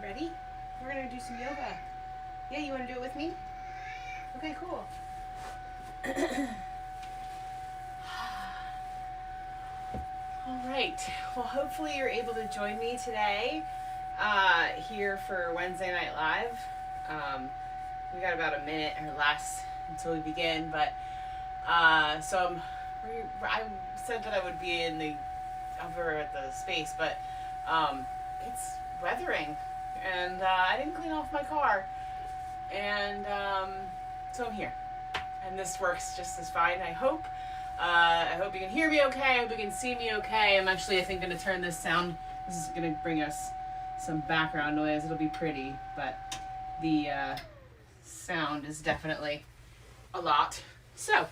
Ready? We're gonna do some yoga. Yeah, you wanna do it with me? Okay, cool. All right. Well, hopefully you're able to join me today here for Wednesday Night Live. We got about a minute or less until we begin, but so I said that I would be in the over at the space, but it's weathering, and I didn't clean off my car, and so I'm here, and this works just as fine. I hope. I hope you can hear me okay. I hope you can see me okay. I'm actually, I think, going to turn this sound. This is going to bring us some background noise. It'll be pretty, but the sound is definitely a lot. So,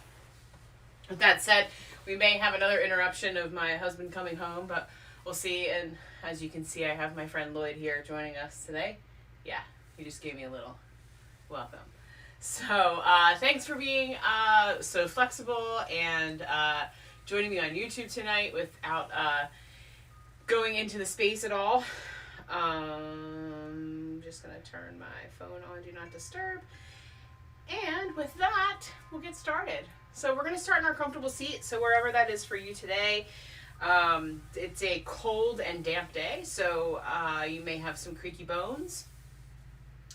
with that said, we may have another interruption of my husband coming home, but we'll see. And as you can see, I have my friend Lloyd here joining us today. Yeah, he just gave me a little welcome. So, thanks for being so flexible and joining me on YouTube tonight without going into the space at all. Just going to turn my phone on Do Not Disturb. And with that, we'll get started. So we're going to start in our comfortable seat. So wherever that is for you today. It's a cold and damp day, so you may have some creaky bones,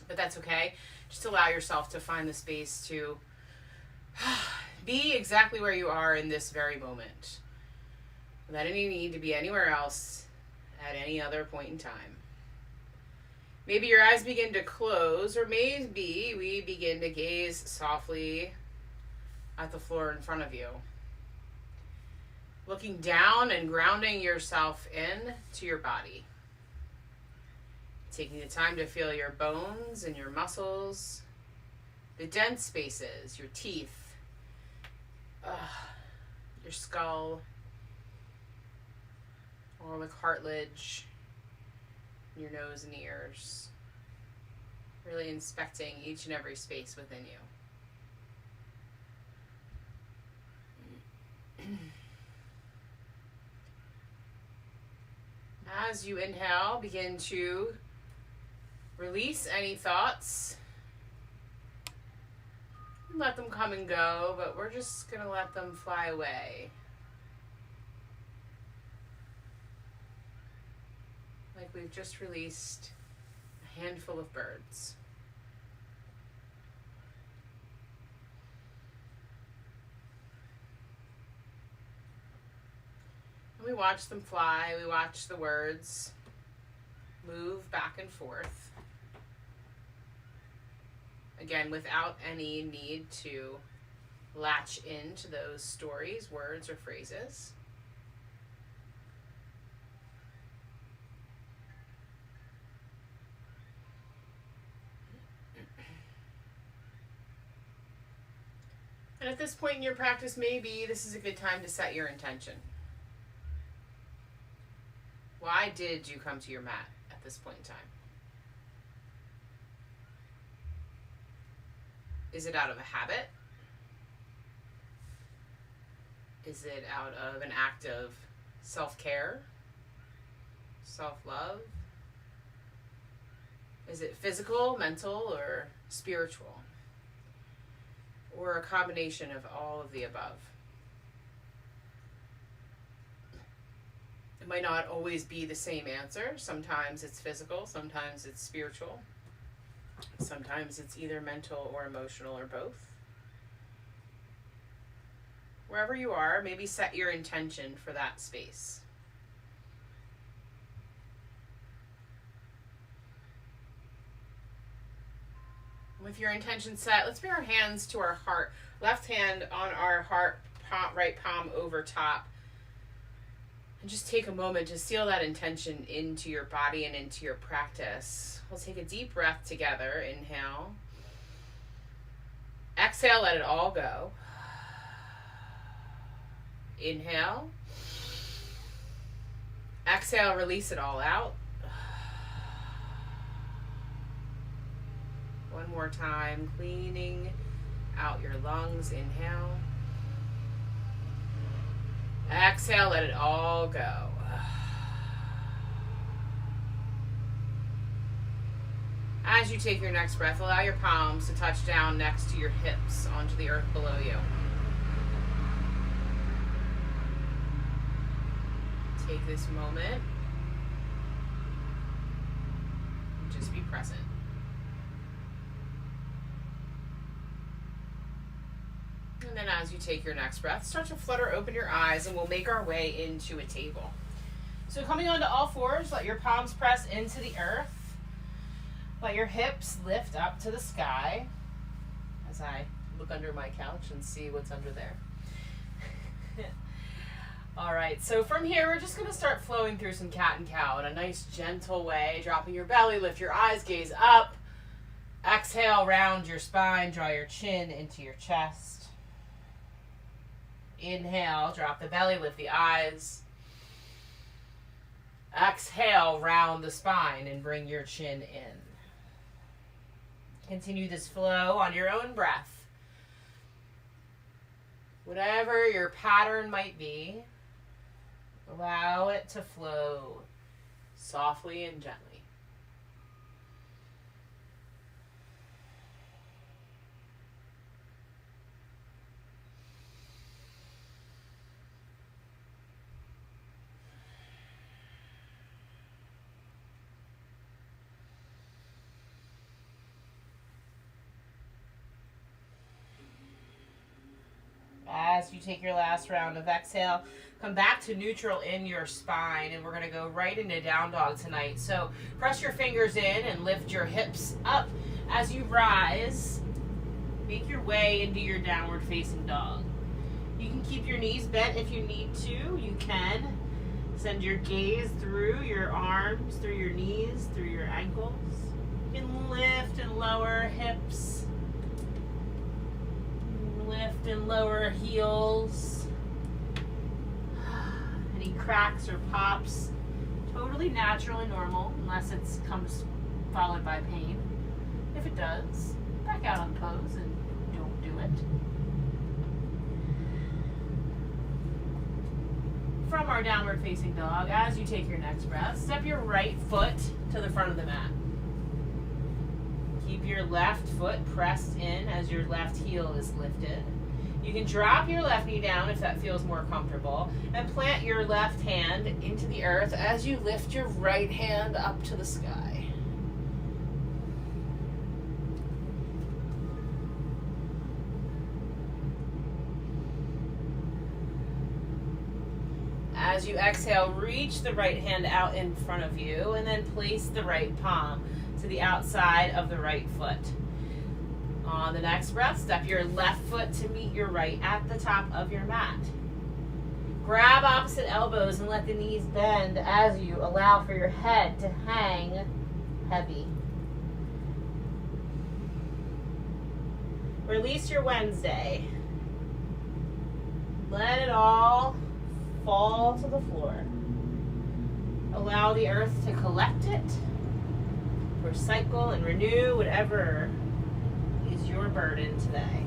but that's okay. Just allow yourself to find the space to be exactly where you are in this very moment, without any need to be anywhere else at any other point in time. Maybe your eyes begin to close, or maybe we begin to gaze softly at the floor in front of you. Looking down and grounding yourself in to your body. Taking the time to feel your bones and your muscles, the dense spaces, your teeth, your skull, all the cartilage, your nose and ears. Really inspecting each and every space within you. As you inhale, begin to release any thoughts. Let them come and go, but we're just going to let them fly away. Like we've just released a handful of birds. We watch them fly, we watch the words move back and forth. Again, without any need to latch into those stories, words, or phrases. And at this point in your practice, maybe this is a good time to set your intention. Why did you come to your mat at this point in time? Is it out of a habit? Is it out of an act of self-care? Self-love? Is it physical, mental, or spiritual? or a combination of all of the above. It might not always be the same answer. Sometimes it's physical, sometimes it's spiritual, sometimes it's either mental or emotional or both. Wherever you are, maybe set your intention for that space. With your intention set, let's bring our hands to our heart. Left hand on our heart, right palm over top. And just take a moment to seal that intention into your body and into your practice. We'll take a deep breath together. Inhale. Exhale, let it all go. Inhale. Exhale, release it all out. One more time, cleaning out your lungs. Inhale. Exhale, let it all go. As you take your next breath, allow your palms to touch down next to your hips onto the earth below you. Take this moment and just be present. And then as you take your next breath, start to flutter open your eyes, and we'll make our way into a table. So coming onto all fours, let your palms press into the earth. Let your hips lift up to the sky as I look under my couch and see what's under there. All right, so from here, we're just going to start flowing through some cat and cow in a nice gentle way, dropping your belly, lift your eyes, gaze up. Exhale, round your spine, draw your chin into your chest. Inhale, drop the belly, lift the eyes. Exhale, round the spine and bring your chin in. Continue this flow on your own breath. Whatever your pattern might be, allow it to flow softly and gently. As you take your last round of exhale, come back to neutral in your spine, and we're going to go right into down dog tonight. So press your fingers in and lift your hips up as you rise. Make your way into your downward facing dog. You can keep your knees bent if you need to. You can send your gaze through your arms, through your knees, through your ankles. You can lift and lower hips. Lift and lower heels. Any cracks or pops, totally natural and normal, unless it comes followed by pain. If it does, back out on the pose and don't do it. From our downward facing dog, as you take your next breath, step your right foot to the front of the mat. Keep your left foot pressed in as your left heel is lifted. You can drop your left knee down if that feels more comfortable, and plant your left hand into the earth as you lift your right hand up to the sky. As you exhale, reach the right hand out in front of you, and then place the right palm to the outside of the right foot. On the next breath, step your left foot to meet your right at the top of your mat. Grab opposite elbows and let the knees bend as you allow for your head to hang heavy. Release your Wednesday. Let it all fall to the floor. Allow the earth to collect it, recycle and renew whatever is your burden today.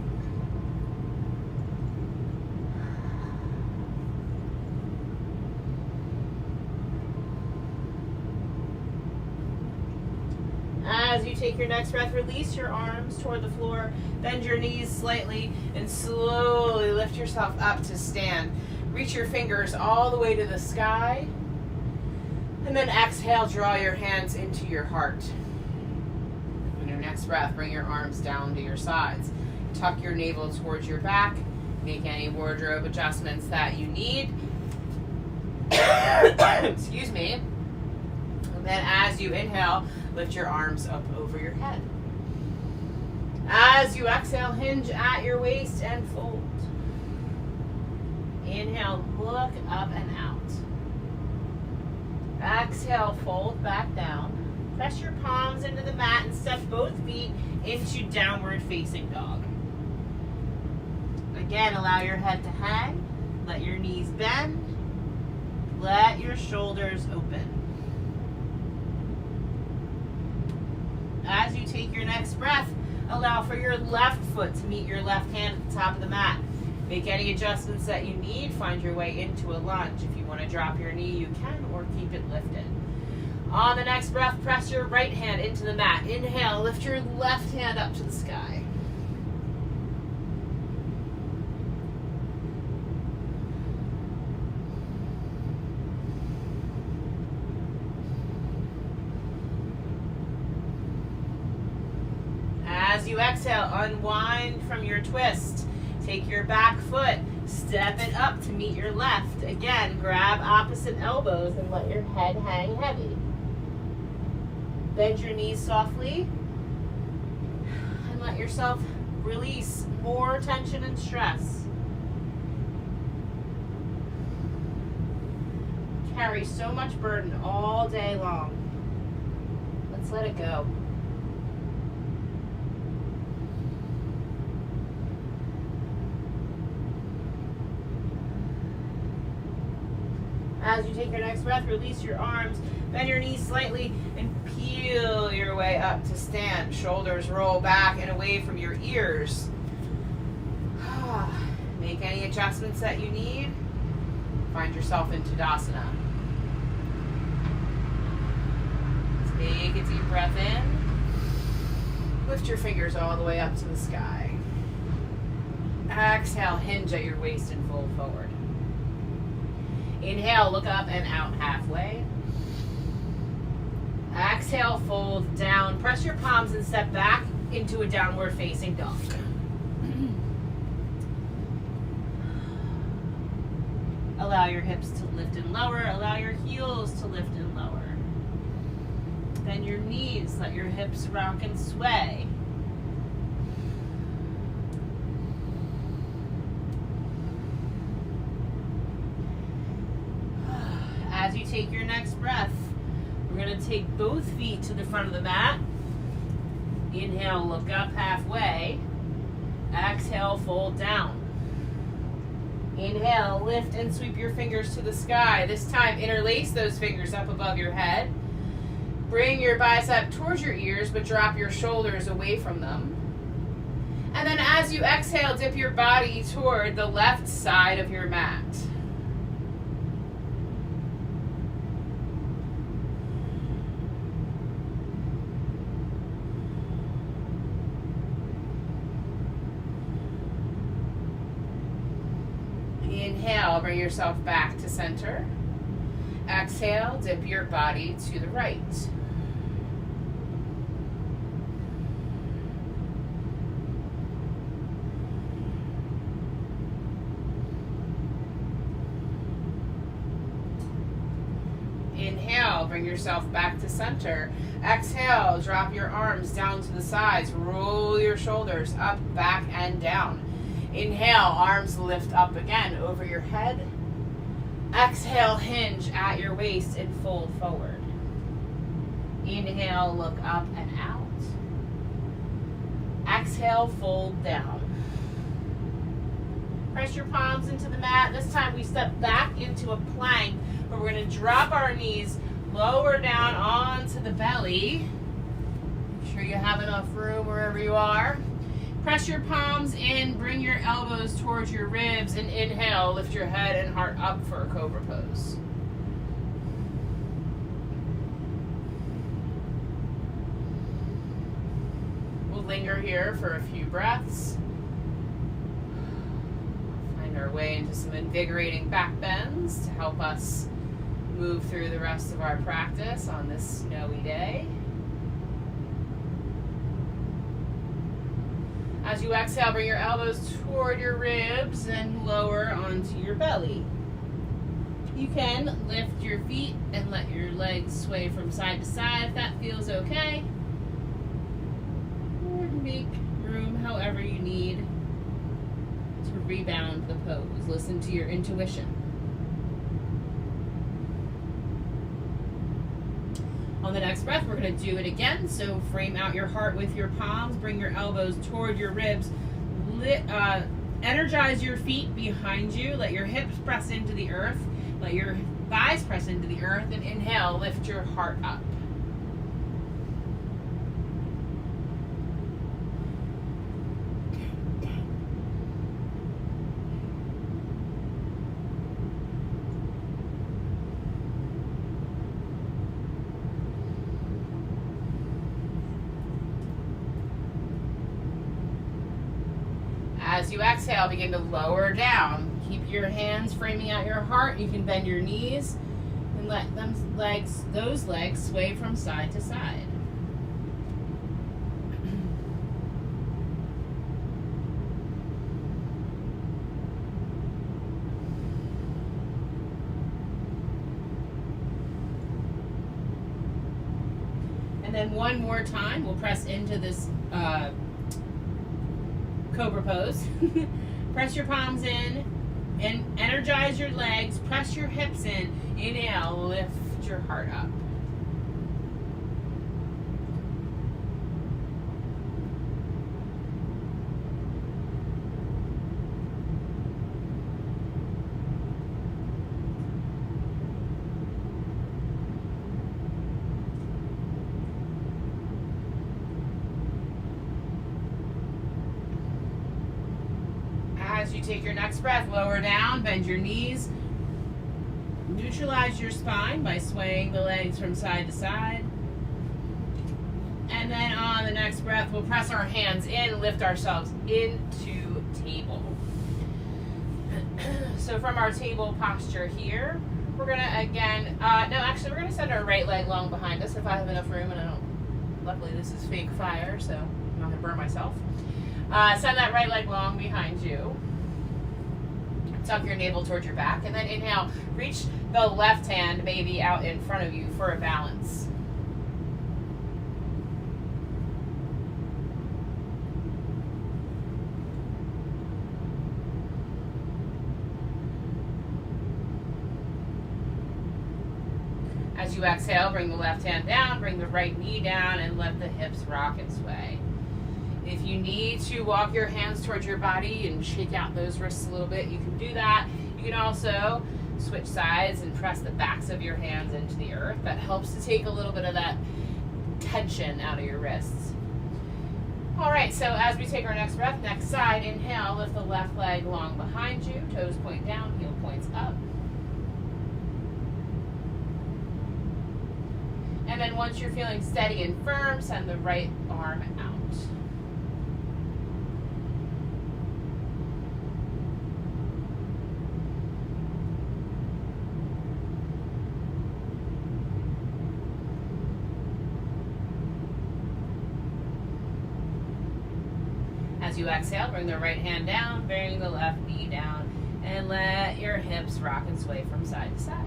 As you take your next breath, release your arms toward the floor, bend your knees slightly, and slowly lift yourself up to stand. Reach your fingers all the way to the sky, and then exhale, draw your hands into your heart. On your next breath, bring your arms down to your sides. Tuck your navel towards your back. Make any wardrobe adjustments that you need. Excuse me. And then as you inhale, lift your arms up over your head. As you exhale, hinge at your waist and fold. Inhale, look up and out. Exhale, fold back down. Press your palms into the mat and step both feet into downward facing dog. Again, allow your head to hang. Let your knees bend. Let your shoulders open. As you take your next breath, allow for your left foot to meet your left hand at the top of the mat. Make any adjustments that you need. Find your way into a lunge. If you want to drop your knee, you can, or keep it lifted. On the next breath, press your right hand into the mat. Inhale, lift your left hand up to the sky. As you exhale, unwind from your twist. Take your back foot, step it up to meet your left. Again, grab opposite elbows and let your head hang heavy. Bend your knees softly and let yourself release more tension and stress. Carry so much burden all day long. Let's let it go. As you take your next breath, release your arms, bend your knees slightly, and peel your way up to stand. Shoulders roll back and away from your ears. Make any adjustments that you need. Find yourself in Tadasana. Take a deep breath in. Lift your fingers all the way up to the sky. Exhale, hinge at your waist and fold forward. Inhale, look up and out halfway. Exhale, fold down. Press your palms and step back into a downward facing dog. Allow your hips to lift and lower. Allow your heels to lift and lower. Bend your knees. Let your hips rock and sway. As you take your next breath, we're going to take both feet to the front of the mat. Inhale, look up halfway. Exhale, fold down. Inhale, lift and sweep your fingers to the sky. This time, interlace those fingers up above your head. Bring your bicep towards your ears, but drop your shoulders away from them. And then as you exhale, dip your body toward the left side of your mat. Inhale, bring yourself back to center. Exhale, dip your body to the right. Inhale, bring yourself back to center. Exhale, drop your arms down to the sides. Roll your shoulders up, back, and down. Inhale, arms lift up again over your head. Exhale, hinge at your waist and fold forward. Inhale, look up and out. Exhale, fold down. Press your palms into the mat. This time we step back into a plank where we're going to drop our knees lower down onto the belly. Make sure you have enough room wherever you are. Press your palms in, bring your elbows towards your ribs, and inhale, lift your head and heart up for a cobra pose. linger here for a few breaths. Find our way into some invigorating back bends to help us move through the rest of our practice on this snowy day. As you exhale, bring your elbows toward your ribs and lower onto your belly. You can lift your feet and let your legs sway from side to side if that feels okay. Or make room however you need to rebound the pose. Listen to your intuition. On the next breath, we're going to do it again. So frame out your heart with your palms. Bring your elbows toward your ribs. Energize your feet behind you. Let your hips press into the earth. Let your thighs press into the earth. And inhale, lift your heart up. As you exhale, begin to lower down. Keep your hands framing out your heart. You can bend your knees and let those legs sway from side to side. And then one more time, we'll press into this Cobra pose. Press your palms in and energize your legs. Press your hips in. Inhale, lift your heart up. As you take your next breath, lower down, bend your knees. Neutralize your spine by swaying the legs from side to side. And then on the next breath, we'll press our hands in, lift ourselves into table. So from our table posture here, we're gonna again, we're gonna send our right leg long behind us if I have enough room, and luckily this is fake fire, so I'm not gonna burn myself. Send that right leg long behind you. Tuck your navel towards your back, and then inhale, reach the left hand maybe out in front of you for a balance. As you exhale, bring the left hand down, bring the right knee down, and let the hips rock and sway. If you need to walk your hands towards your body and shake out those wrists a little bit, you can do that. You can also switch sides and press the backs of your hands into the earth. That helps to take a little bit of that tension out of your wrists. All right, so as we take our next breath, next side, inhale, lift the left leg long behind you, toes point down, heel points up. And then once you're feeling steady and firm, send the right arm out. As you exhale, bring the right hand down, bring the left knee down, and let your hips rock and sway from side to side.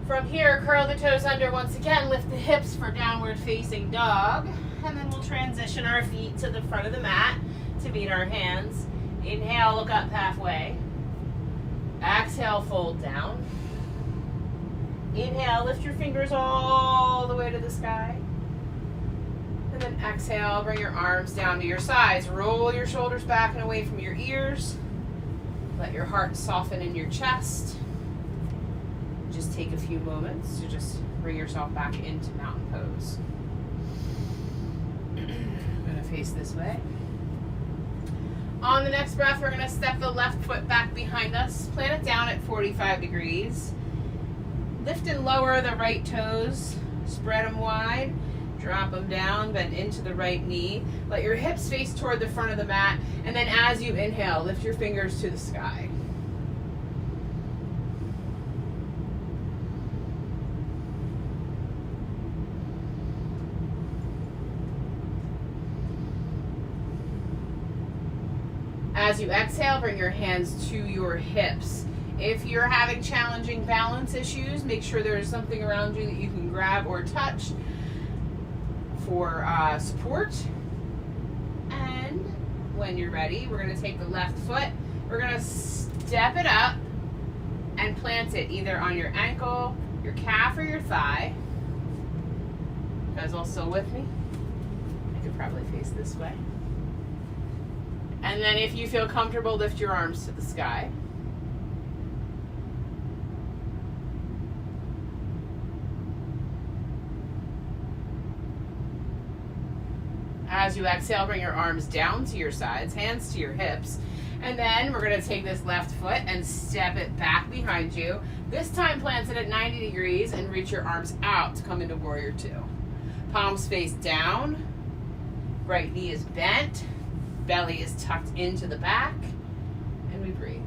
From here, curl the toes under once again, lift the hips for downward facing dog, and then we'll transition our feet to the front of the mat to meet our hands. Inhale, look up halfway. Exhale, fold down. Inhale, lift your fingers all the way to the sky. And then exhale, bring your arms down to your sides. Roll your shoulders back and away from your ears. Let your heart soften in your chest. Just take a few moments to just bring yourself back into mountain pose. I'm going to face this way. On the next breath, we're going to step the left foot back behind us. Plant it down at 45 degrees. Lift and lower the right toes. Spread them wide. Drop them down, bend into the right knee. Let your hips face toward the front of the mat. And then as you inhale, lift your fingers to the sky. As you exhale, bring your hands to your hips. If you're having challenging balance issues, make sure there's something around you that you can grab or touch for support. And when you're ready, we're going to take the left foot, we're going to step it up and plant it either on your ankle, your calf, or your thigh. You guys all still with me? I could probably face this way. And then if you feel comfortable, lift your arms to the sky. As you exhale, bring your arms down to your sides, hands to your hips. And then we're going to take this left foot and step it back behind you. This time plant it at 90 degrees and reach your arms out to come into Warrior Two. Palms face down. Right knee is bent. Belly is tucked into the back. And we breathe.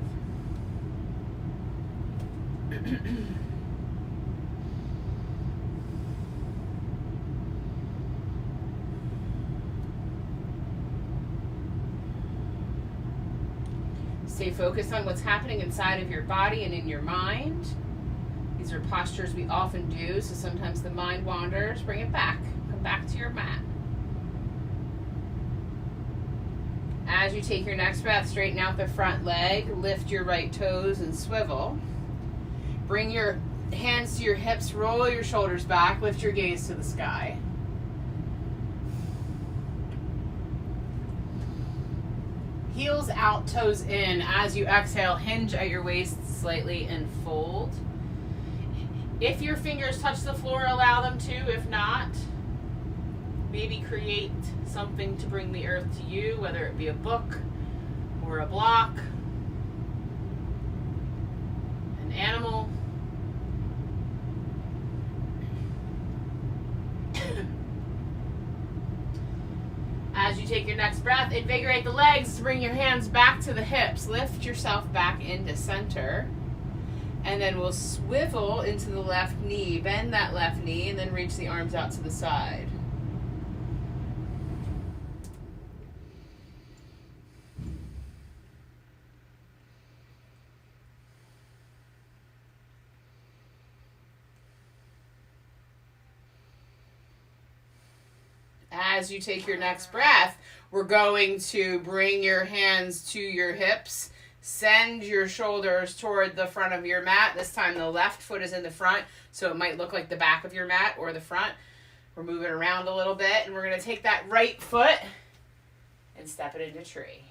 Stay focused on what's happening inside of your body and in your mind. These are postures we often do, so sometimes the mind wanders. Bring it back. Come back to your mat. As you take your next breath, straighten out the front leg, lift your right toes and swivel. Bring your hands to your hips, roll your shoulders back, lift your gaze to the sky. Heels out, toes in. As you exhale, hinge at your waist slightly and fold. If your fingers touch the floor, allow them to. If not, maybe create something to bring the earth to you, whether it be a book or a block, an animal. As you take your next breath, invigorate the legs to bring your hands back to the hips. Lift yourself back into center. And then we'll swivel into the left knee. Bend that left knee and then reach the arms out to the side. As you take your next breath, we're going to bring your hands to your hips. Send your shoulders toward the front of your mat. This time the left foot is in the front, so it might look like the back of your mat or the front. We're moving around a little bit, and we're going to take that right foot and step it into tree.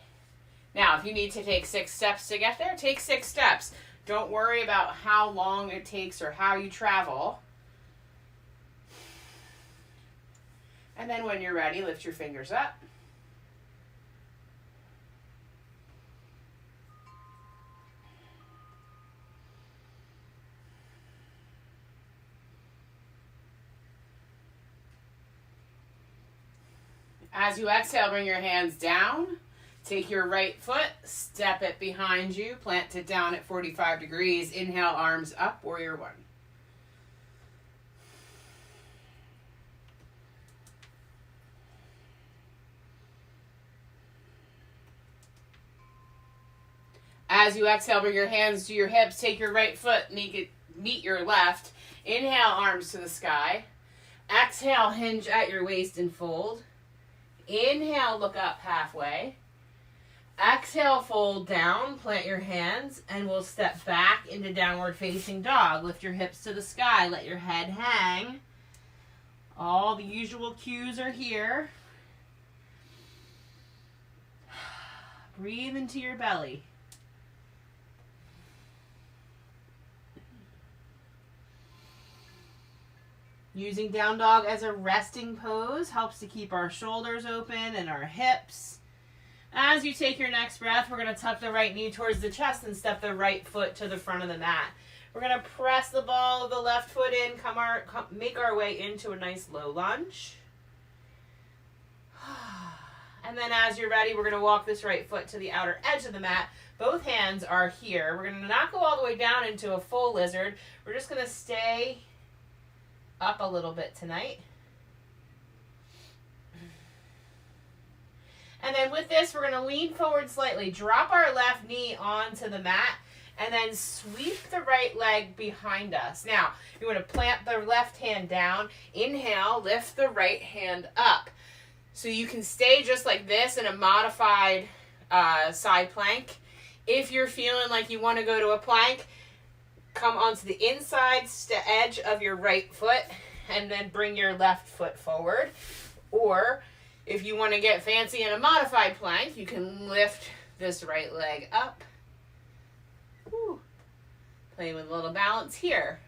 Now, if you need to take 6 steps to get there, take 6 steps. Don't worry about how long it takes or how you travel. And then when you're ready, lift your fingers up. As you exhale, bring your hands down. Take your right foot, step it behind you, plant it down at 45 degrees. Inhale, arms up, Warrior One. As you exhale, bring your hands to your hips. Take your right foot, meet your left. Inhale, arms to the sky. Exhale, hinge at your waist and fold. Inhale, look up halfway. Exhale, fold down, plant your hands, and we'll step back into downward facing dog. Lift your hips to the sky, let your head hang. All the usual cues are here. Breathe into your belly. Using down dog as a resting pose helps to keep our shoulders open and our hips. As you take your next breath, we're going to tuck the right knee towards the chest and step the right foot to the front of the mat. We're going to press the ball of the left foot in, make our way into a nice low lunge. And then as you're ready, we're going to walk this right foot to the outer edge of the mat. Both hands are here. We're going to not go all the way down into a full lizard. We're just going to stay up a little bit tonight. And then with this, we're going to lean forward slightly, drop our left knee onto the mat, and then sweep the right leg behind us. Now, you want to plant the left hand down. Inhale, lift the right hand up. So you can stay just like this in a modified side plank. If you're feeling like you want to go to a plank, come onto the inside edge of your right foot and then bring your left foot forward. Or if you want to get fancy in a modified plank, you can lift this right leg up. Woo. Playing with a little balance here.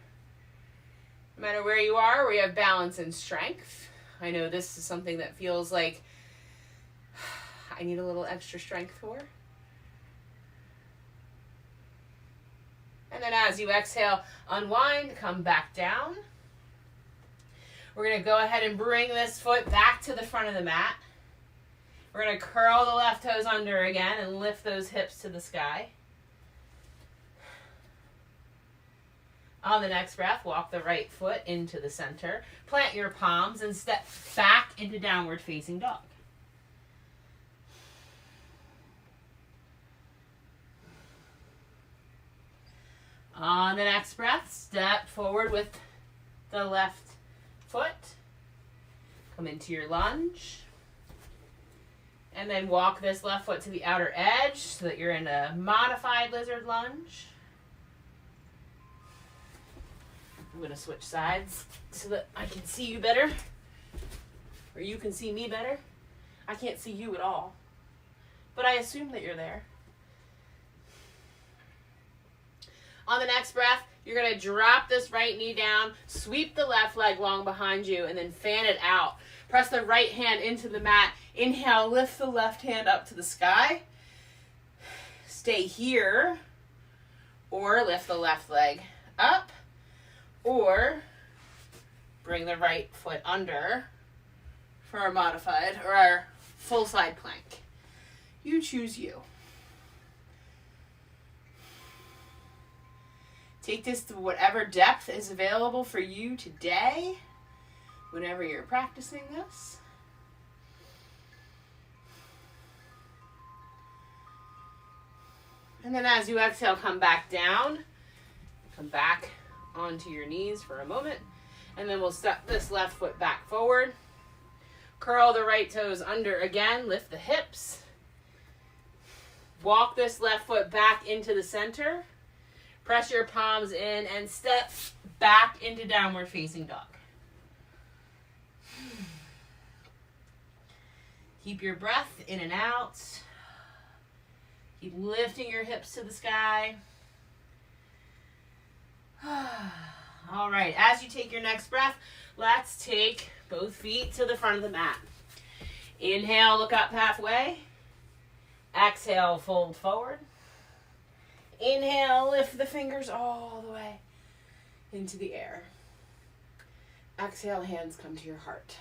No matter where you are, where you have balance and strength. I know this is something that feels like I need a little extra strength for. And then as you exhale, unwind, come back down. We're going to go ahead and bring this foot back to the front of the mat. We're going to curl the left toes under again and lift those hips to the sky. On the next breath, walk the right foot into the center. Plant your palms and step back into downward facing dog. On the next breath, step forward with the left foot. Come into your lunge. And then walk this left foot to the outer edge so that you're in a modified lizard lunge. I'm going to switch sides so that I can see you better. Or you can see me better. I can't see you at all. But I assume that you're there. On the next breath, you're going to drop this right knee down, sweep the left leg long behind you, and then fan it out. Press the right hand into the mat. Inhale, lift the left hand up to the sky. Stay here, or lift the left leg up, or bring the right foot under for our modified or our full side plank. You choose you. Take this to whatever depth is available for you today, whenever you're practicing this. And then as you exhale, come back down. Come back onto your knees for a moment. And then we'll step this left foot back forward. Curl the right toes under again. Lift the hips. Walk this left foot back into the center. Press your palms in and step back into downward facing dog. Keep your breath in and out. Keep lifting your hips to the sky. All right, as you take your next breath, let's take both feet to the front of the mat. Inhale, look up halfway. Exhale, fold forward. Inhale, lift the fingers all the way into the air. Exhale, hands come to your heart.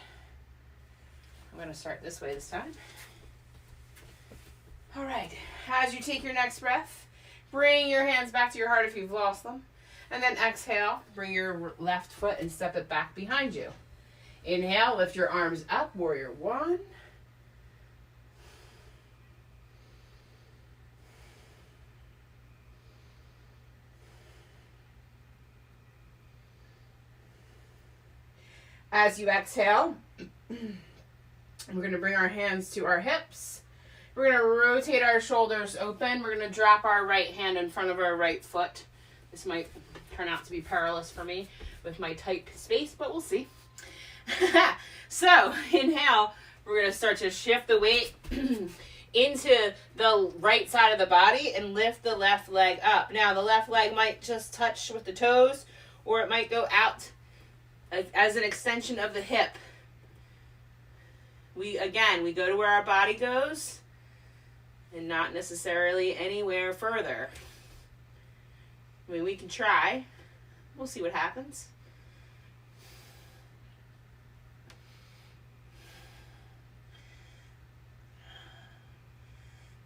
I'm going to start this way this time. All right, as you take your next breath, bring your hands back to your heart if you've lost them. And then exhale, bring your left foot and step it back behind you. Inhale, lift your arms up, warrior one. As you exhale, we're going to bring our hands to our hips. We're going to rotate our shoulders open. We're going to drop our right hand in front of our right foot. This might turn out to be perilous for me with my tight space, but we'll see. So, inhale, we're going to start to shift the weight into the right side of the body and lift the left leg up. Now, the left leg might just touch with the toes, or it might go out as an extension of the hip. We go to where our body goes and not necessarily anywhere further. I mean, we can try. We'll see what happens.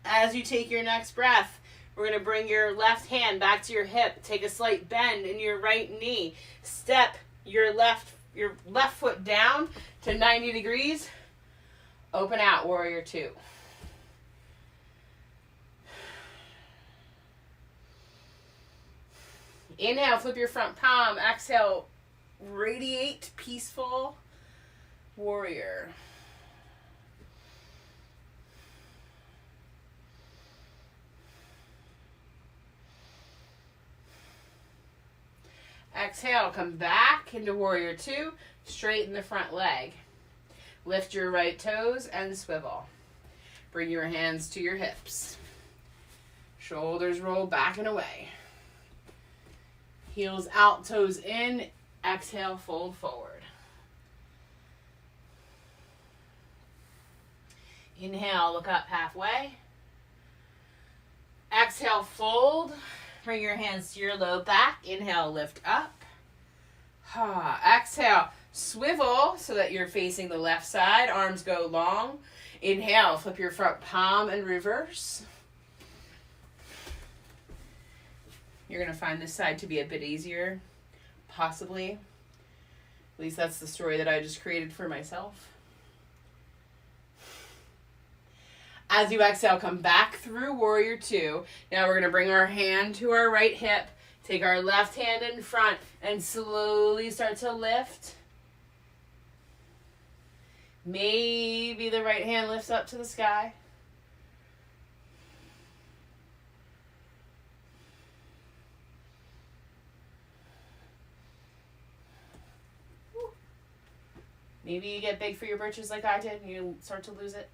As you take your next breath, we're going to bring your left hand back to your hip. Take a slight bend in your right knee. Step your left foot down to 90 degrees. Open out, warrior two. Inhale, flip your front palm. Exhale, radiate, peaceful warrior. Exhale, come back into warrior two. Straighten the front leg. Lift your right toes and swivel. Bring your hands to your hips. Shoulders roll back and away. Heels out, toes in. Exhale, fold forward. Inhale, look up halfway. Exhale, fold. Bring your hands to your low back. Inhale, lift up. Exhale, swivel so that you're facing the left side. Arms go long. Inhale, flip your front palm and reverse. You're going to find this side to be a bit easier, possibly. At least that's the story that I just created for myself. As you exhale, come back through warrior two. Now we're going to bring our hand to our right hip. Take our left hand in front and slowly start to lift. Maybe the right hand lifts up to the sky. Maybe you get big for your britches like I did and you start to lose it.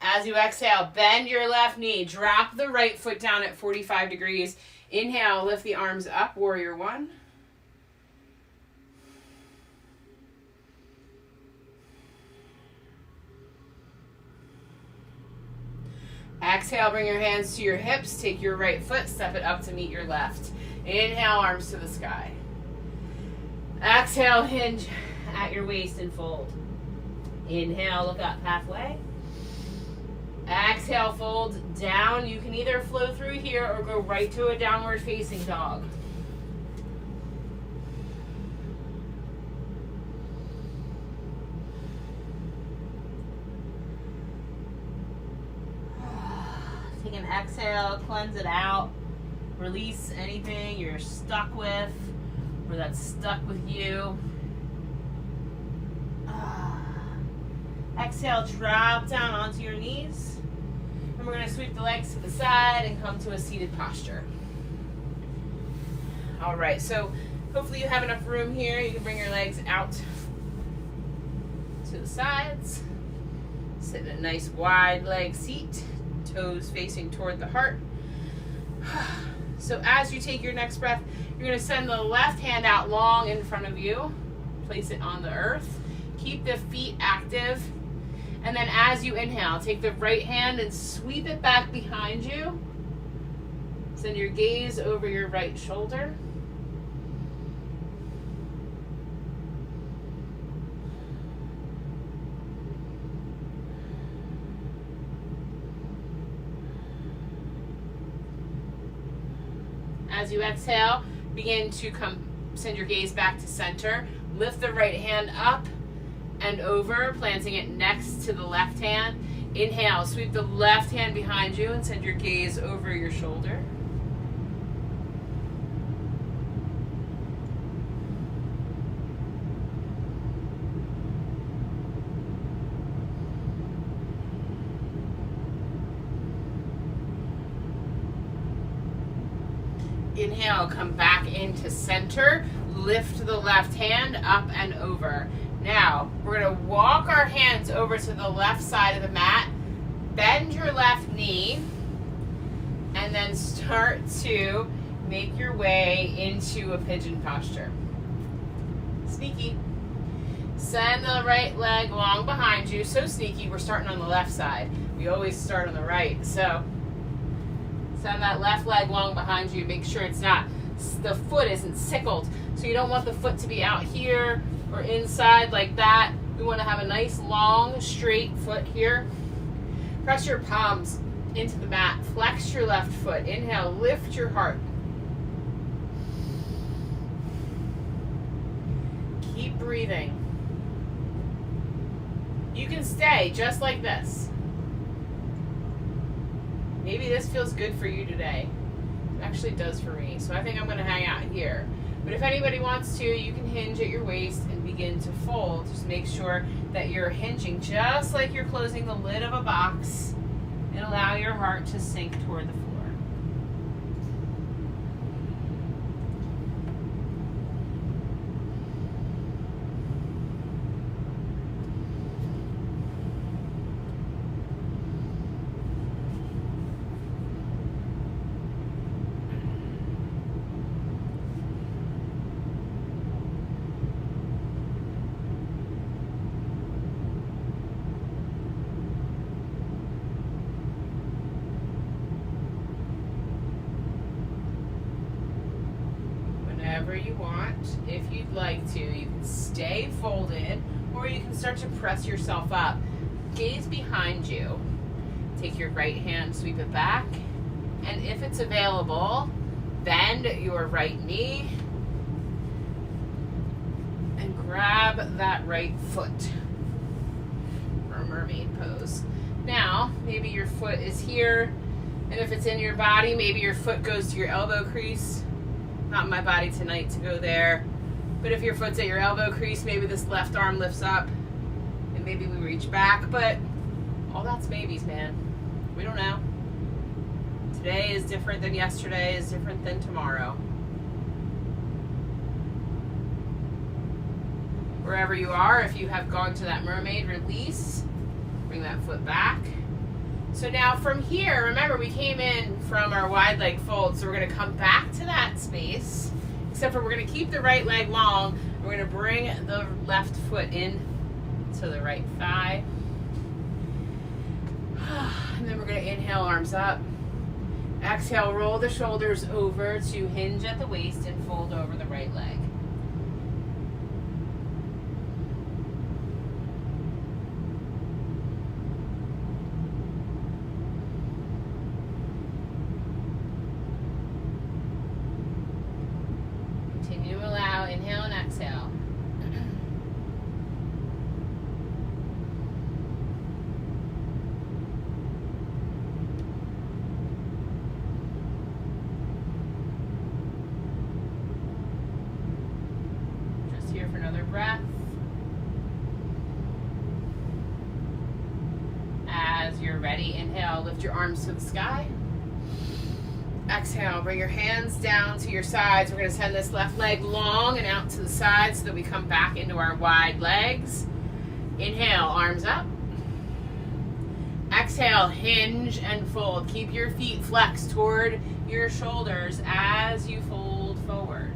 As you exhale, bend your left knee. Drop the right foot down at 45 degrees. Inhale, lift the arms up, warrior one. Exhale, bring your hands to your hips. Take your right foot, step it up to meet your left. Inhale, arms to the sky. Exhale, hinge at your waist and fold. Inhale, look up halfway. Exhale, fold down. You can either flow through here or go right to a downward facing dog. Take an exhale, cleanse it out. Release anything you're stuck with or that's stuck with you. Exhale, drop down onto your knees. And we're going to sweep the legs to the side and come to a seated posture. All right, so hopefully you have enough room here. You can bring your legs out to the sides. Sit in a nice wide leg seat, toes facing toward the heart. So as you take your next breath, you're going to send the left hand out long in front of you. Place it on the earth. Keep the feet active. And then as you inhale, take the right hand and sweep it back behind you. Send your gaze over your right shoulder. As you exhale, begin to send your gaze back to center. Lift the right hand up and over, planting it next to the left hand. Inhale, sweep the left hand behind you and send your gaze over your shoulder. Inhale, come back into center. Lift the left hand up and over. Now, we're going to walk our hands over to the left side of the mat. Bend your left knee. And then start to make your way into a pigeon posture. Sneaky. Send the right leg long behind you. So sneaky, we're starting on the left side. We always start on the right. So send that left leg long behind you. Make sure the foot isn't sickled. So you don't want the foot to be out here or inside like that. We want to have a nice long straight foot here. Press your palms into the mat. Flex your left foot. Inhale, lift your heart. Keep breathing. You can stay just like this. Maybe this feels good for you today. It actually does for me. So I think I'm going to hang out here. But if anybody wants to, you can hinge at your waist and begin to fold. Just make sure that you're hinging just like you're closing the lid of a box, and allow your heart to sink toward the floor. Whenever you want, if you'd like to, you can stay folded, or you can start to press yourself up. Gaze behind you. Take your right hand, sweep it back, and if it's available, bend your right knee and grab that right foot for mermaid pose. Now, maybe your foot is here, and if it's in your body, maybe your foot goes to your elbow crease. Not my body tonight to go there. But if your foot's at your elbow crease, maybe this left arm lifts up and maybe we reach back. But all that's babies, man. We don't know. Today is different than yesterday, is different than tomorrow. Wherever you are, if you have gone to that mermaid, release. Bring that foot back. So now from here, remember we came in from our wide leg fold, so we're going to come back to that space, except for we're going to keep the right leg long. We're going to bring the left foot in to the right thigh. And then we're going to inhale, arms up. Exhale, roll the shoulders over to hinge at the waist and fold over the right leg. Inhale and exhale. Just here for another breath. As you're ready, inhale, lift your arms to the sky. Exhale, bring your hands down to your sides. We're going to send this left leg long and out to the side so that we come back into our wide legs. Inhale, arms up. Exhale, hinge and fold. Keep your feet flexed toward your shoulders as you fold forward.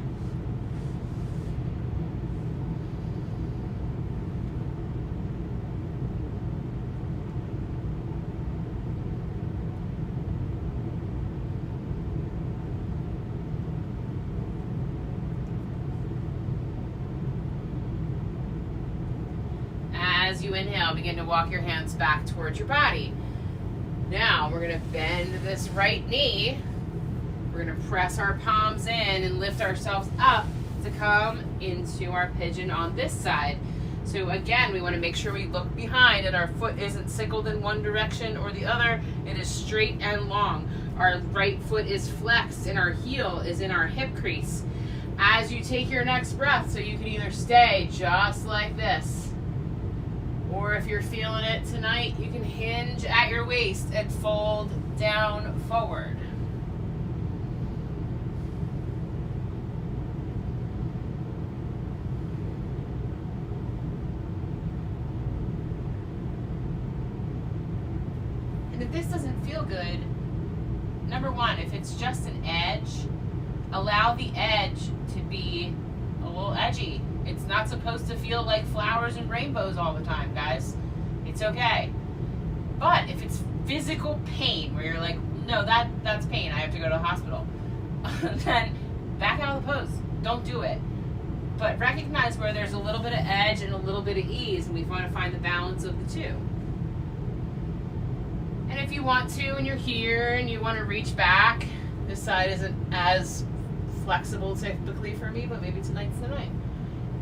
As you inhale, begin to walk your hands back towards your body. Now we're going to bend this right knee. We're going to press our palms in and lift ourselves up to come into our pigeon on this side. So again, we want to make sure we look behind and our foot isn't sickle in one direction or the other. It is straight and long. Our right foot is flexed and our heel is in our hip crease. As you take your next breath, so you can either stay just like this, or if you're feeling it tonight, you can hinge at your waist and fold down forward. And if this doesn't feel good, number one, if it's just an edge, allow the edge to be a little edgy. It's not supposed to feel like flowers and rainbows all the time, guys. It's okay. But if it's physical pain, where you're like, no, that's pain, I have to go to the hospital, then back out of the pose. Don't do it. But recognize where there's a little bit of edge and a little bit of ease, and we want to find the balance of the two. And if you want to, and you're here and you want to reach back, this side isn't as flexible typically for me, but maybe tonight's the night.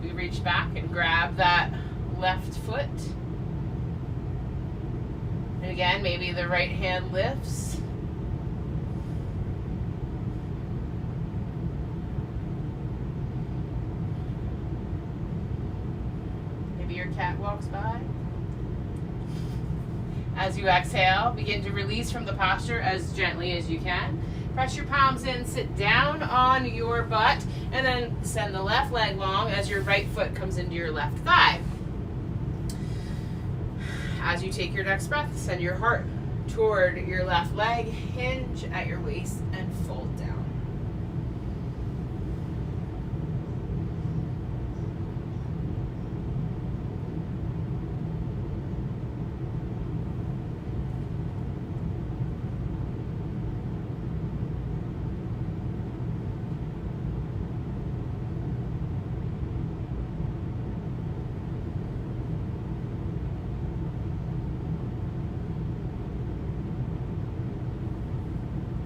We reach back and grab that left foot. And again, maybe the right hand lifts. Maybe your cat walks by. As you exhale, begin to release from the posture as gently as you can. Press your palms in, sit down on your butt, and then send the left leg long as your right foot comes into your left thigh. As you take your next breath, send your heart toward your left leg, hinge at your waist, and fold down.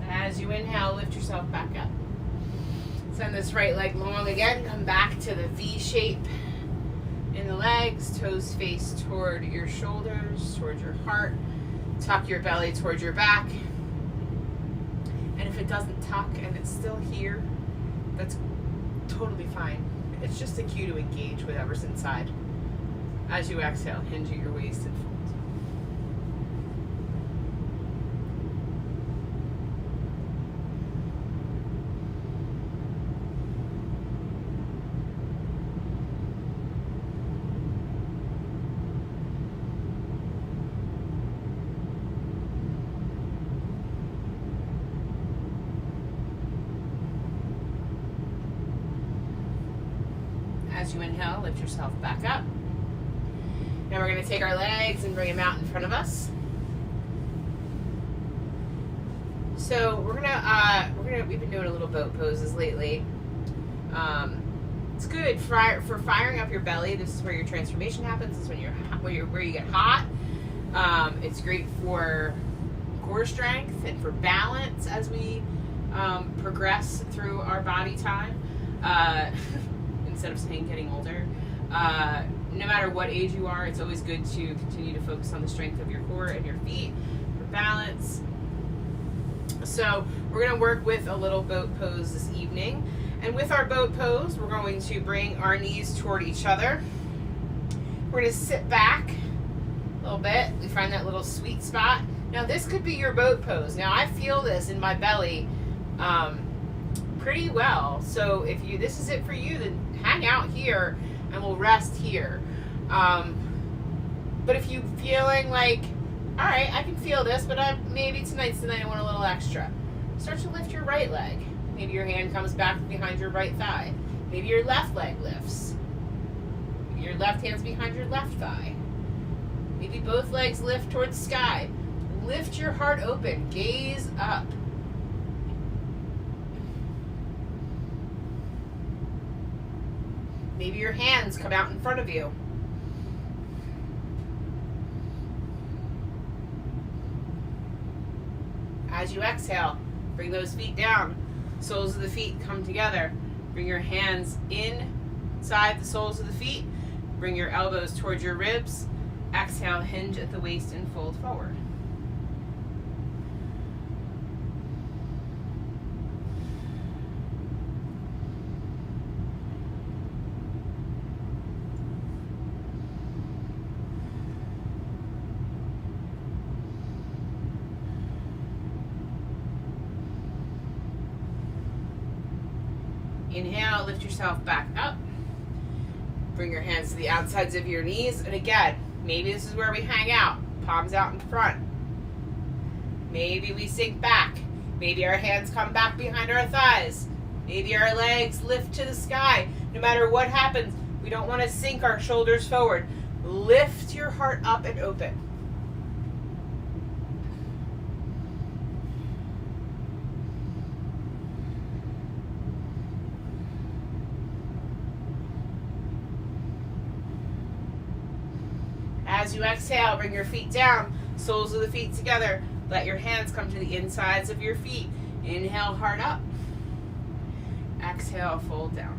As you inhale, lift yourself back up. Send this right leg long again. Come back to the V shape in the legs. Toes face toward your shoulders, toward your heart. Tuck your belly toward your back. And if it doesn't tuck and it's still here, that's totally fine. It's just a cue to engage whatever's inside. As you exhale, hinge at your waist and fold. As you inhale, lift yourself back up. Now we're going to take our legs and bring them out in front of us. So we've been doing a little boat poses lately. It's good for firing up your belly. This is where your transformation happens. This is where you get hot. It's great for core strength and for balance as we progress through our body time. Instead of saying getting older. No matter what age you are, it's always good to continue to focus on the strength of your core and your feet for balance. So we're going to work with a little boat pose this evening. And with our boat pose, we're going to bring our knees toward each other. We're going to sit back a little bit. We find that little sweet spot. Now this could be your boat pose. Now I feel this in my belly pretty well. So if this is it for you, then hang out here and we'll rest here. But if you're feeling like, all right, I can feel this, but maybe tonight's the night I want a little extra, start to lift your right leg. Maybe your hand comes back behind your right thigh. Maybe your left leg lifts. Maybe your left hand's behind your left thigh. Maybe both legs lift towards the sky. Lift your heart open. Gaze up. Maybe your hands come out in front of you. As you exhale, bring those feet down. Soles of the feet come together. Bring your hands inside the soles of the feet. Bring your elbows towards your ribs. Exhale, hinge at the waist and fold forward. Inhale, lift yourself back up. Bring your hands to the outsides of your knees. And again, maybe this is where we hang out. Palms out in front. Maybe we sink back. Maybe our hands come back behind our thighs. Maybe our legs lift to the sky. No matter what happens, we don't want to sink our shoulders forward. Lift your heart up and open. As you exhale, bring your feet down. Soles of the feet together. Let your hands come to the insides of your feet. Inhale, heart up. Exhale, fold down.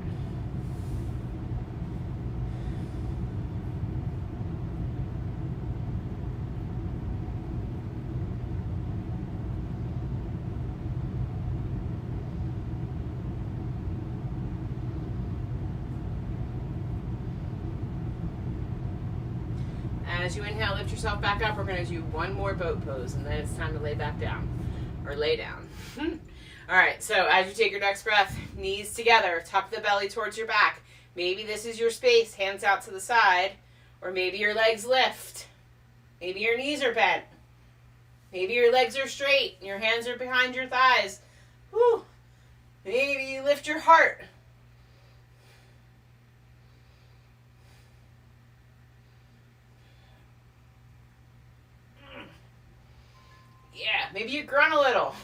As you inhale, lift yourself back up. We're going to do one more boat pose, and then it's time to lay back down, or lay down. All right, so as you take your next breath, knees together, tuck the belly towards your back. Maybe this is your space, hands out to the side, or maybe your legs lift. Maybe your knees are bent. Maybe your legs are straight, and your hands are behind your thighs. Whew. Maybe you lift your heart. Yeah, maybe you grunt a little.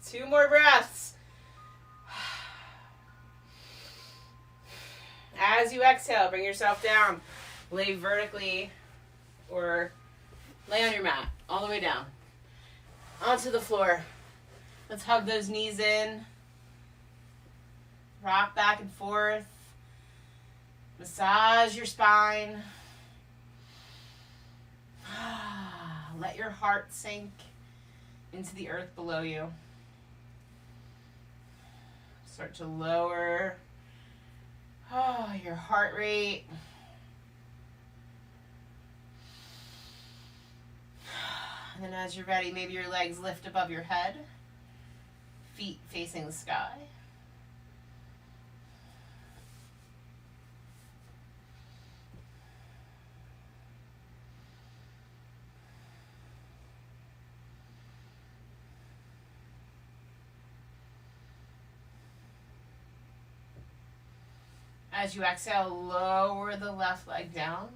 2 more breaths. As you exhale, bring yourself down. Lay vertically or lay on your mat all the way down. Onto the floor. Let's hug those knees in. Rock back and forth. Massage your spine. Let your heart sink into the earth below you. Start to lower your heart rate. And then as you're ready, maybe your legs lift above your head, feet facing the sky. As you exhale, lower the left leg down.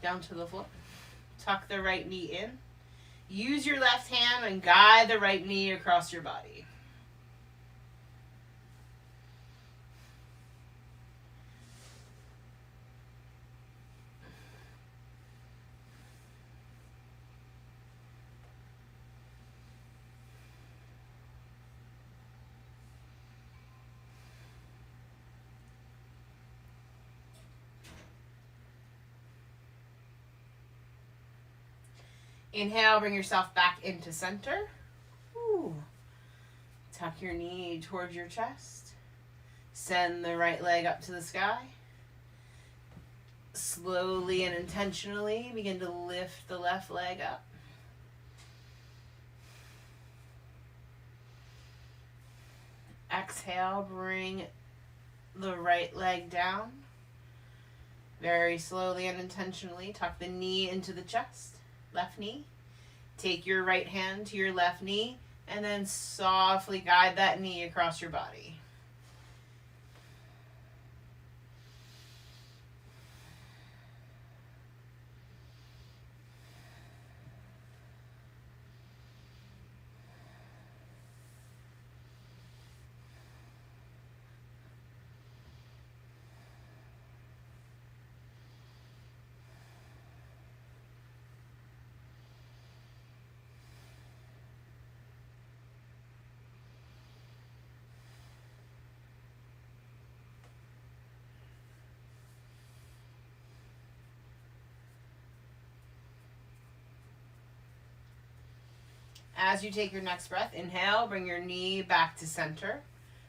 Down to the floor. Tuck the right knee in. Use your left hand and guide the right knee across your body. Inhale, bring yourself back into center. Ooh. Tuck your knee towards your chest. Send the right leg up to the sky. Slowly and intentionally begin to lift the left leg up. Exhale, bring the right leg down. Very slowly and intentionally tuck the knee into the chest. Left knee. Take your right hand to your left knee and then softly guide that knee across your body. As you take your next breath, inhale, bring your knee back to center.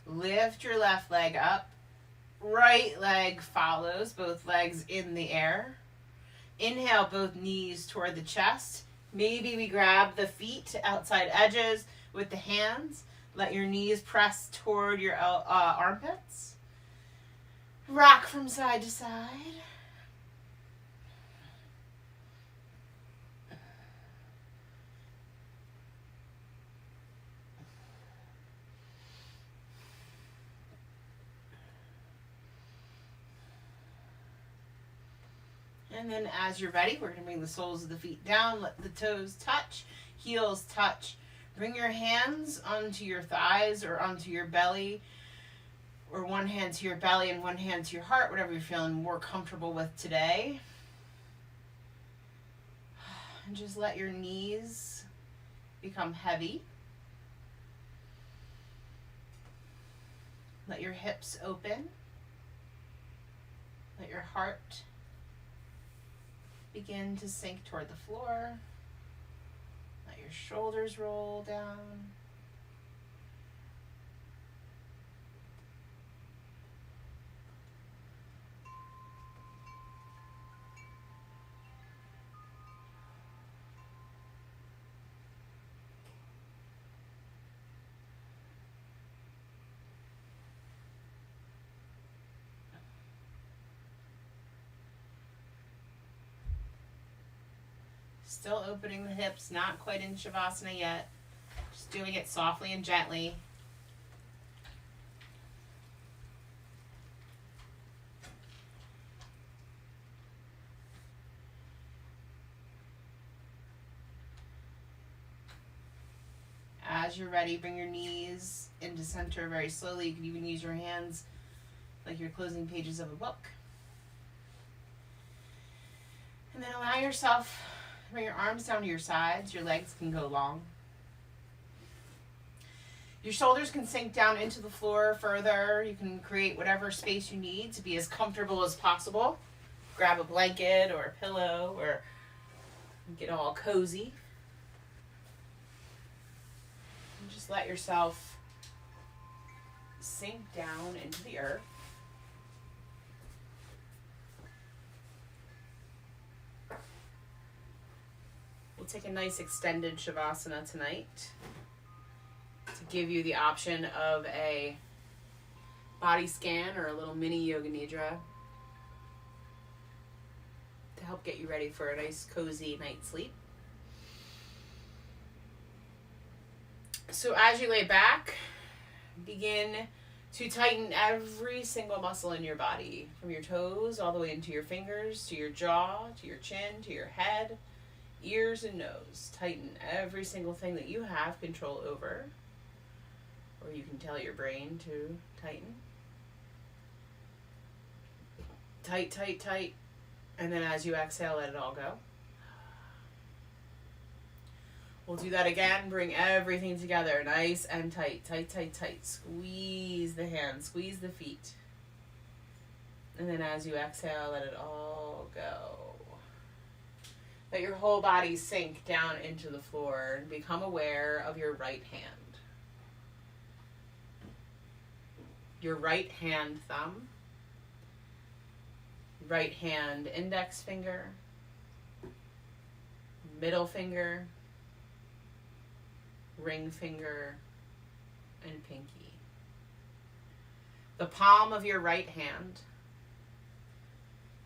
Lift your left leg up. Right leg follows, both legs in the air. Inhale, both knees toward the chest. Maybe we grab the feet to outside edges with the hands. Let your knees press toward your armpits. Rock from side to side. And then as you're ready, we're going to bring the soles of the feet down. Let the toes touch, heels touch. Bring your hands onto your thighs or onto your belly or one hand to your belly and one hand to your heart, whatever you're feeling more comfortable with today. And just let your knees become heavy. Let your hips open. Let your heart begin to sink toward the floor. Let your shoulders roll down. Still opening the hips, not quite in Shavasana yet. Just doing it softly and gently. As you're ready, bring your knees into center very slowly. You can even use your hands like you're closing pages of a book. And then allow yourself to bring your arms down to your sides. Your legs can go long. Your shoulders can sink down into the floor further. You can create whatever space you need to be as comfortable as possible. Grab a blanket or a pillow or get all cozy. And just let yourself sink down into the earth. We'll take a nice extended Shavasana tonight to give you the option of a body scan or a little mini Yoga Nidra to help get you ready for a nice cozy night's sleep. So as you lay back, begin to tighten every single muscle in your body, from your toes all the way into your fingers, to your jaw, to your chin, to your head, ears and nose. Tighten every single thing that you have control over, or you can tell your brain to tighten. Tight, tight, tight. And then as you exhale, let it all go. We'll do that again. Bring everything together, nice and tight. Tight, tight, tight. Squeeze the hands, squeeze the feet. And then as you exhale, let it all go. Let your whole body sink down into the floor and become aware of your right hand. Your right hand thumb, right hand index finger, middle finger, ring finger, and pinky. The palm of your right hand,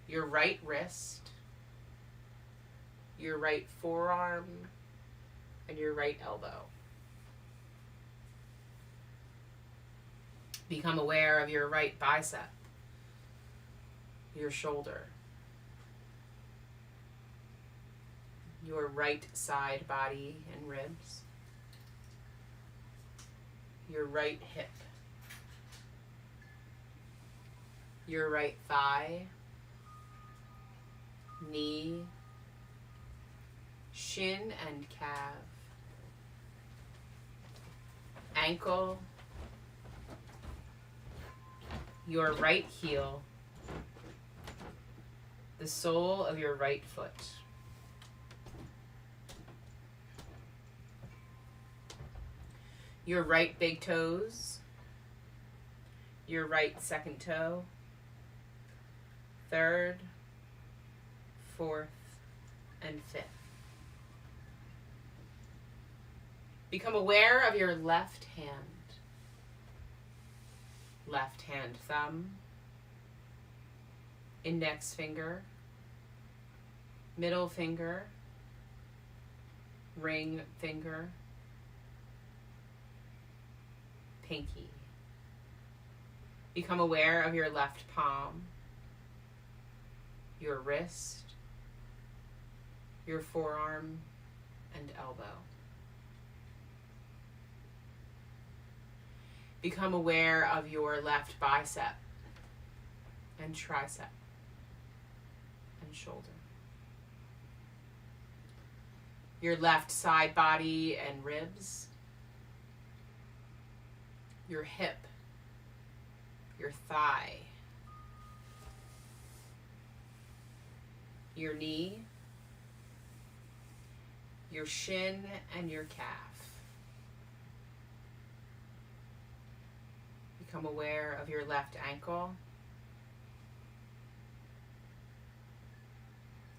your right wrist, your right forearm, and your right elbow. Become aware of your right bicep, your shoulder, your right side body and ribs, your right hip, your right thigh, knee, shin and calf, ankle, your right heel, the sole of your right foot. Your right big toes, your right second toe, third, fourth, and fifth. Become aware of your left hand. Left hand thumb, index finger, middle finger, ring finger, pinky. Become aware of your left palm, your wrist, your forearm, and elbow. Become aware of your left bicep and tricep and shoulder. Your left side body and ribs. Your hip. Your thigh. Your knee. Your shin and your calf. Become aware of your left ankle,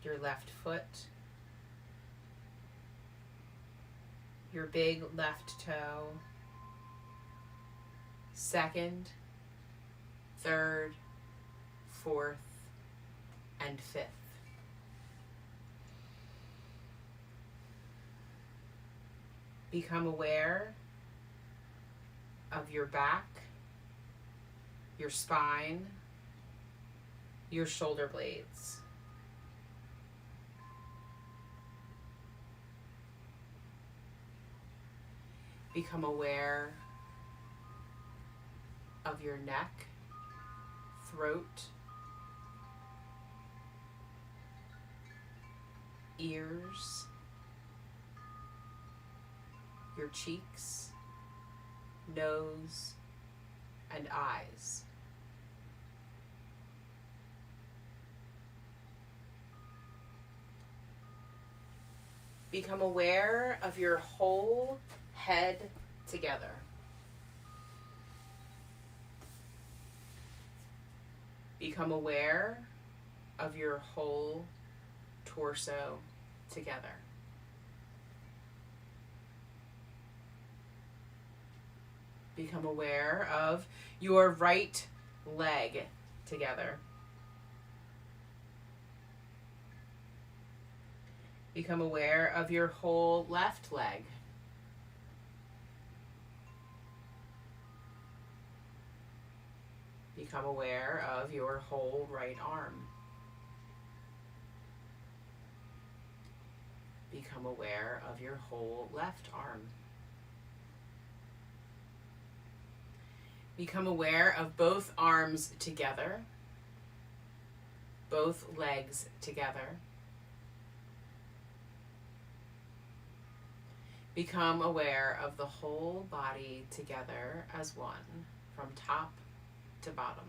your left foot, your big left toe, second, third, fourth, and fifth. Become aware of your back, your spine, your shoulder blades. Become aware of your neck, throat, ears, your cheeks, nose, and eyes. Become aware of your whole head together. Become aware of your whole torso together. Become aware of your right leg together. Become aware of your whole left leg. Become aware of your whole right arm. Become aware of your whole left arm. Become aware of both arms together, both legs together. Become aware of the whole body together as one, from top to bottom.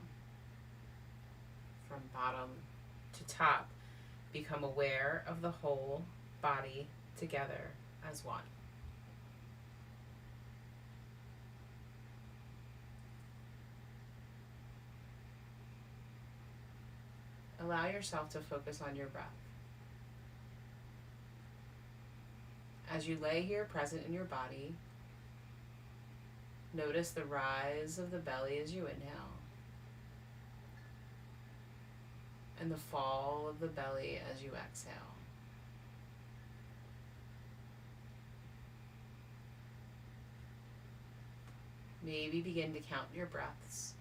From bottom to top, become aware of the whole body together as one. Allow yourself to focus on your breath. As you lay here present in your body, notice the rise of the belly as you inhale and the fall of the belly as you exhale. Maybe begin to count your breaths.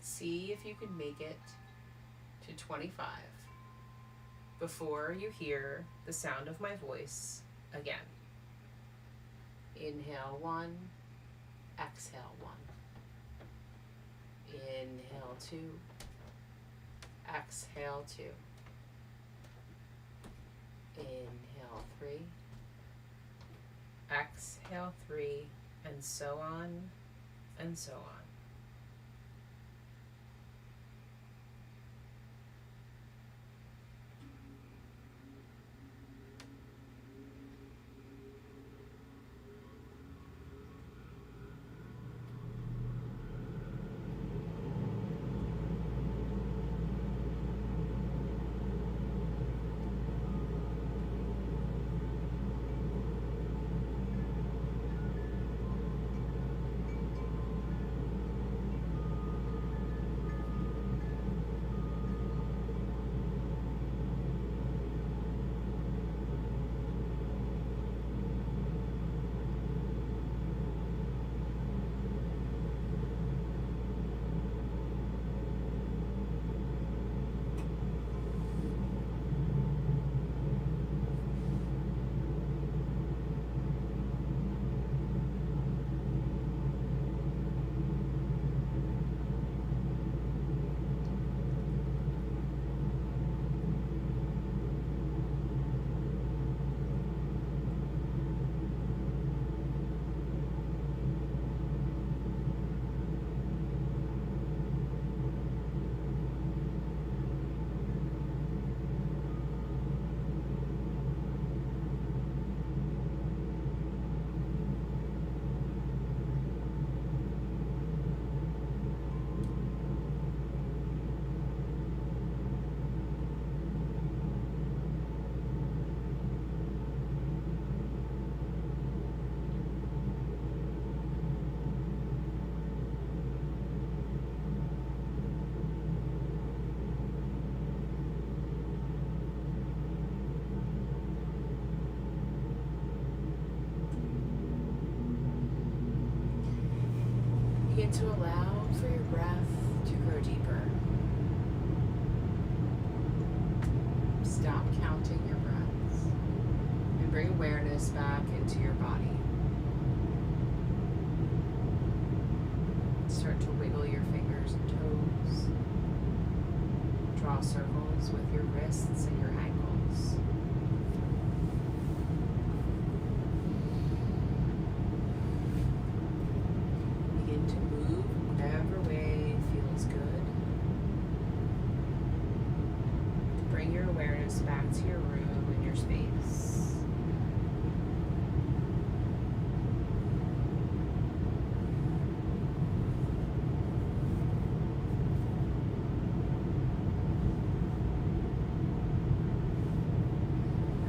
See if you can make it to 25 before you hear the sound of my voice again. Inhale 1, exhale 1. Inhale 2, exhale 2. Inhale 3, exhale 3, and so on and so on. to allow for your breath to grow deeper. Stop counting your breaths and bring awareness back into your body. Start to wiggle your fingers and toes. Draw circles with your wrists and your ankles. Begin to move whatever way feels good. Bring your awareness back to your room and your space.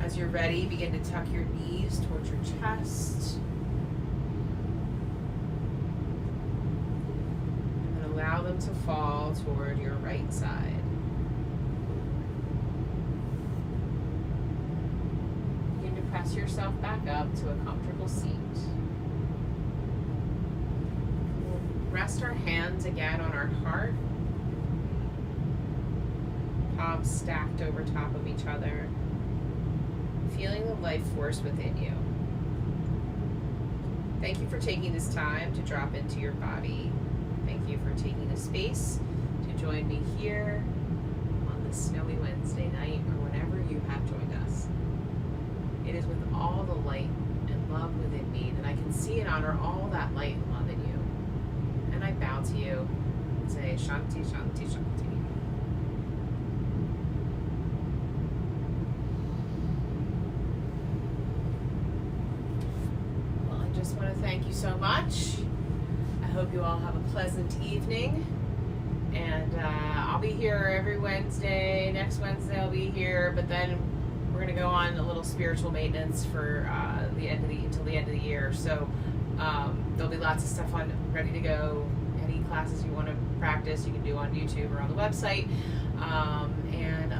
As you're ready, begin to tuck your knees towards your chest. And then allow them to fall toward your right side. Begin to press yourself back up to a comfortable seat. We'll rest our hands again on our heart. Palms stacked over top of each other. Feeling the life force within you. Thank you for taking this time to drop into your body. Thank you for taking the space to join me here on this snowy Wednesday night or whenever you have joined us. It is with all the light and love within me that I can see and honor all that light and love in you. And I bow to you and say, Shanti, Shanti, Shanti. I want to thank you so much. I hope you all have a pleasant evening, and I'll be here every Wednesday. Next Wednesday I'll be here, but then we're going to go on a little spiritual maintenance for until the end of the year. So there'll be lots of stuff on ready to go. Any classes you want to practice, you can do on YouTube or on the website. And